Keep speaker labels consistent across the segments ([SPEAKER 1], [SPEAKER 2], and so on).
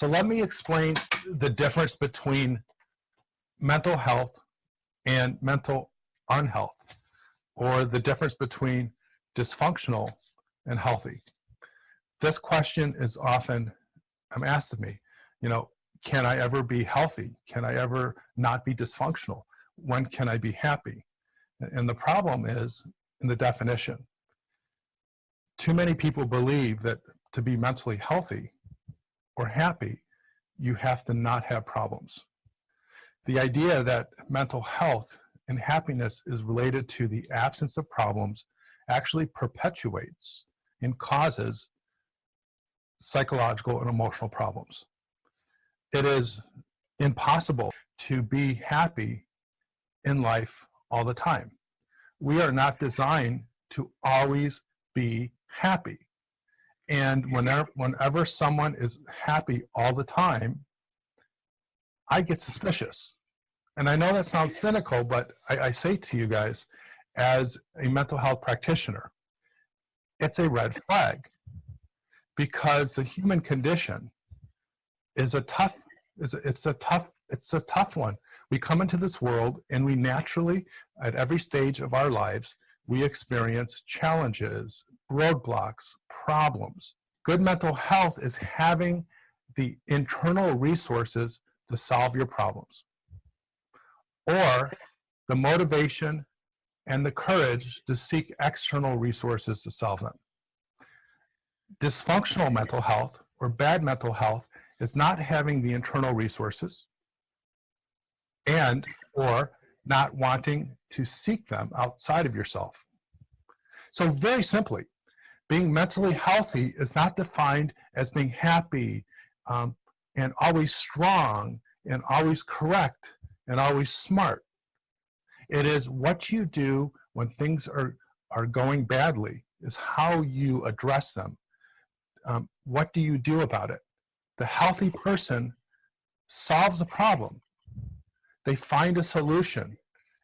[SPEAKER 1] So let me explain the difference between mental health and mental unhealth, or the difference between dysfunctional and healthy. This question is often asked of me, you know, can I ever be healthy? Can I ever not be dysfunctional? When can I be happy? And the problem is in the definition. Too many people believe that to be mentally healthy or happy, you have to not have problems. The idea that mental health and happiness is related to the absence of problems actually perpetuates and causes psychological and emotional problems. It is impossible to be happy in life all the time. We are not designed to always be happy. And whenever someone is happy all the time, I get suspicious. And I know that sounds cynical, but I say to you guys, as a mental health practitioner, it's a red flag, because the human condition is a tough one. We come into this world and we naturally, at every stage of our lives, we experience challenges, roadblocks, problems. Good mental health is having the internal resources to solve your problems, or the motivation and the courage to seek external resources to solve them. Dysfunctional mental health or bad mental health is not having the internal resources and or not wanting to seek them outside of yourself. So very simply, being mentally healthy is not defined as being happy and always strong and always correct and always smart. It is what you do when things are going badly, is how you address them. What do you do about it? The healthy person solves a problem. They find a solution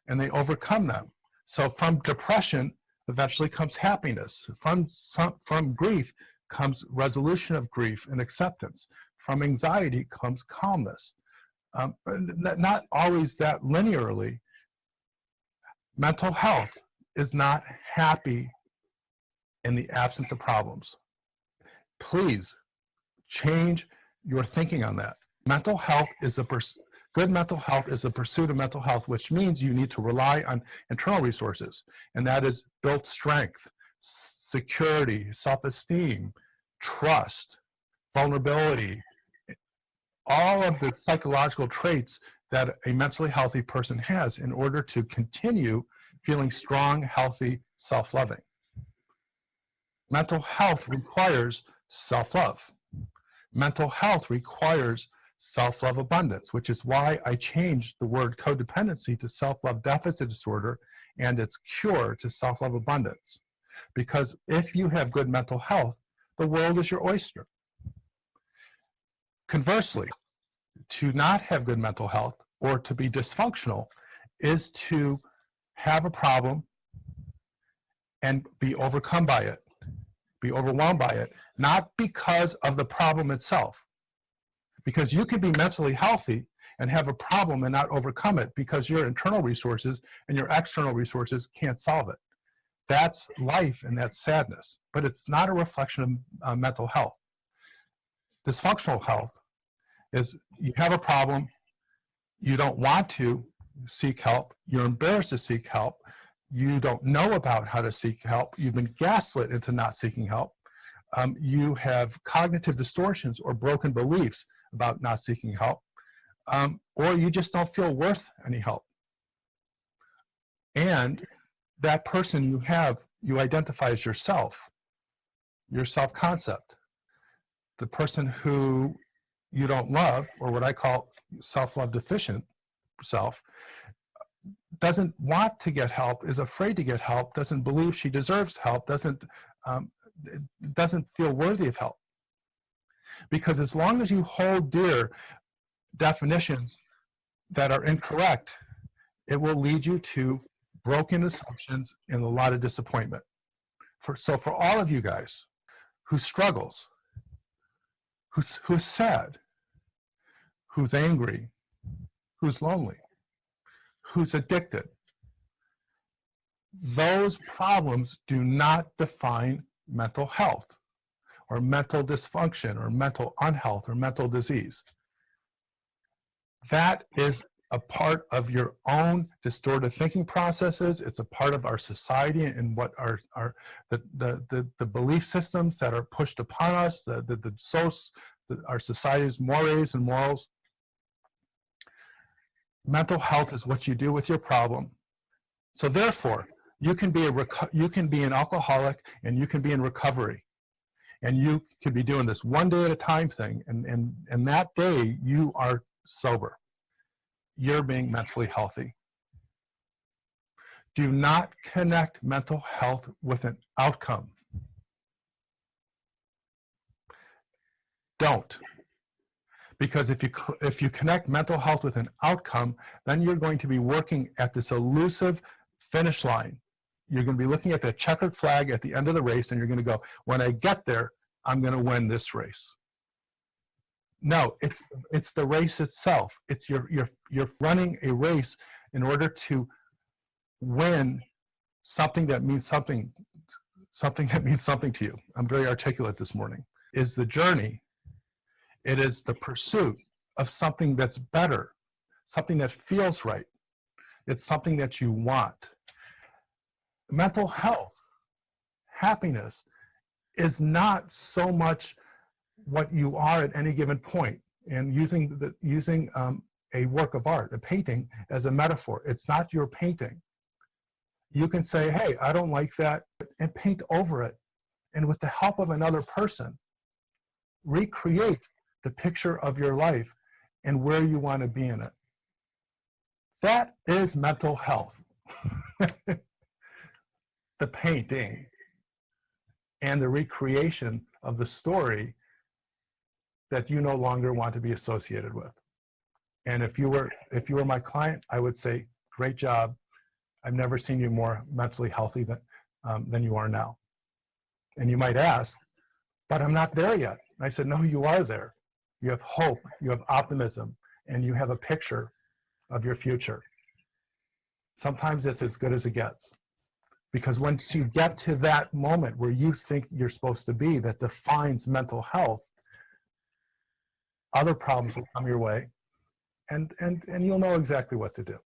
[SPEAKER 1] and they overcome them. So from depression eventually comes happiness. From grief comes resolution of grief and acceptance. From anxiety comes calmness. Not always that linearly. Mental health is not happy in the absence of problems. Please change your thinking on that. Mental health is good mental health is a pursuit of mental health, which means you need to rely on internal resources, and that is built strength, security, self-esteem, trust, vulnerability, all of the psychological traits that a mentally healthy person has in order to continue feeling strong, healthy, self-loving. Mental health requires self-love. Mental health requires self-love abundance, which is why I changed the word codependency to self-love deficit disorder and its cure to self-love abundance. Because if you have good mental health, the world is your oyster. Conversely, to not have good mental health or to be dysfunctional is to have a problem and be overcome by it, be overwhelmed by it, not because of the problem itself. Because you can be mentally healthy and have a problem and not overcome it because your internal resources and your external resources can't solve it. That's life and that's sadness, but it's not a reflection of mental health. Dysfunctional health is you have a problem, you don't want to seek help, you're embarrassed to seek help, you don't know about how to seek help, you've been gaslit into not seeking help, you have cognitive distortions or broken beliefs about not seeking help, or you just don't feel worth any help. And that person you identify as yourself, your self-concept. The person who you don't love, or what I call self-love deficient self, doesn't want to get help, is afraid to get help, doesn't believe she deserves help, doesn't feel worthy of help. Because as long as you hold dear definitions that are incorrect, it will lead you to broken assumptions and a lot of disappointment. So for all of you guys who struggles, who's sad, who's angry, who's lonely, who's addicted. Those problems do not define mental health or mental dysfunction or mental unhealth or mental disease. That is a part of your own distorted thinking processes. It's a part of our society and what the belief systems that are pushed upon us, our society's mores and morals. Mental health is what you do with your problem. So therefore, you can be an alcoholic and you can be in recovery. And you could be doing this one day at a time thing, and that day you are sober. You're being mentally healthy. Do not connect mental health with an outcome. Don't. Because if you connect mental health with an outcome, then you're going to be working at this elusive finish line. You're going to be looking at the checkered flag at the end of the race, and you're going to go, when I get there, I'm going to win this race. No, it's the race itself. It's you're running a race in order to win something that means something that means something to you. I'm very articulate this morning. Is the journey. It is the pursuit of something that's better, something that feels right. It's something that you want. Mental health, happiness, is not so much what you are at any given point. And using a work of art, a painting, as a metaphor, it's not your painting. You can say, hey, I don't like that, and paint over it. And with the help of another person, recreate the picture of your life and where you want to be in it. That is mental health. The painting and the recreation of the story that you no longer want to be associated with. And if you were my client, I would say, great job. I've never seen you more mentally healthy than you are now. And you might ask, but I'm not there yet. And I said, no, you are there. You have hope, you have optimism, and you have a picture of your future. Sometimes it's as good as it gets. Because once you get to that moment where you think you're supposed to be, that defines mental health, other problems will come your way, and you'll know exactly what to do.